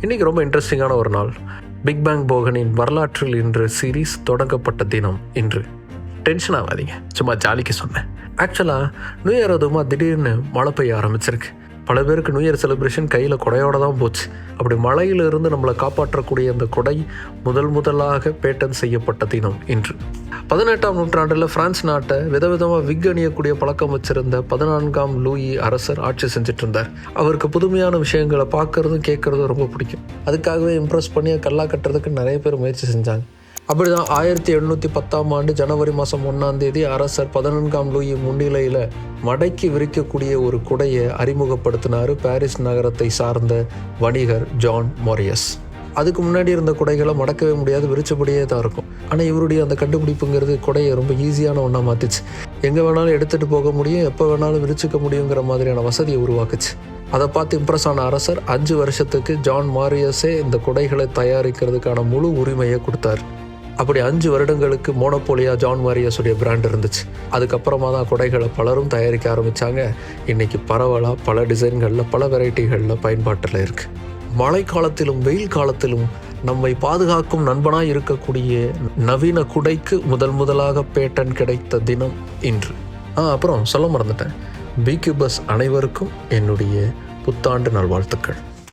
இன்றைக்கி ரொம்ப இன்ட்ரெஸ்டிங்கான ஒரு நாள். பிக் பேங் போகனின் வரலாற்றில் இன்று சீரீஸ் தொடங்கப்பட்ட தினம் இன்று. டென்ஷன் ஆகாதீங்க, சும்மா ஜாலிக்கு சொன்னேன். ஆக்சுவலாக நியூ இயர் அதுவுமா திடீர்னு மழை பெய்ய ஆரம்பிச்சிருக்கு. பல பேருக்கு நியூ இயர் செலிப்ரேஷன் கையில் கொடையோடு தான் போச்சு. அப்படி மழையிலிருந்து நம்மளை காப்பாற்றக்கூடிய அந்த கொடை முதலாக பேட்டன் செய்யப்பட்ட தினம் இன்று. 18ஆம் நூற்றாண்டில் பிரான்ஸ் நாட்டை விதவிதமாக விக் அணியக்கூடிய பழக்கம் வச்சிருந்த 14ஆம் லூயி அரசர் ஆட்சி செஞ்சுட்டு இருந்தார். அவருக்கு புதுமையான விஷயங்களை பார்க்கறதும் கேட்குறதும் ரொம்ப பிடிக்கும். அதுக்காகவே இம்ப்ரெஸ் பண்ணி கல்லா கட்டுறதுக்கு நிறைய பேர் முயற்சி செஞ்சாங்க. அப்படி தான் 1710ஆம் ஆண்டு ஜனவரி மாதம் 1ஆம் தேதி அரசர் 14ஆம் லூயி முன்னிலையில் மடக்கி விரிக்கக்கூடிய ஒரு குடையை அறிமுகப்படுத்தினார் பாரிஸ் நகரத்தை சார்ந்த வணிகர் ஜான் மோரியஸ். அதுக்கு முன்னாடி இருந்த குடைகளை மடக்கவே முடியாது, விரிச்சபடியே தான் இருக்கும். ஆனால் இவருடைய அந்த கண்டுபிடிப்புங்கிறது குடையை ரொம்ப ஈஸியான ஒன்றா மாற்றிச்சு. எங்கே வேணாலும் எடுத்துகிட்டு போக முடியும், எப்போ வேணாலும் விரிச்சிக்க முடியுங்கிற மாதிரியான வசதியை உருவாக்குச்சு. அதை பார்த்து இம்ப்ரெஸ் ஆன அரசர் 5 வருஷத்துக்கு ஜான் மாரியஸே இந்த குடைகளை தயாரிக்கிறதுக்கான முழு உரிமையை கொடுத்தார். அப்படி 5 வருடங்களுக்கு மோனோபோலியாக ஜான் மாரியஸுடைய பிராண்ட் இருந்துச்சு. அதுக்கப்புறமா தான் குடைகளை பலரும் தயாரிக்க ஆரம்பித்தாங்க. இன்றைக்கி பரவலாக பல டிசைன்களில் பல வெரைட்டிகளில் பயன்பாட்டில் இருக்குது. மழை காலத்திலும் வெயில் காலத்திலும் நம்மை பாதுகாக்கும் நண்பனாக இருக்கக்கூடிய நவீன குடைக்கு முதலாக பேட்டன் கிடைத்த தினம் இன்று. அப்புறம் சொல்ல மறந்துட்டேன், பீக்யூபர்ஸ் அனைவருக்கும் என்னுடைய புத்தாண்டு நல்வாழ்த்துக்கள்.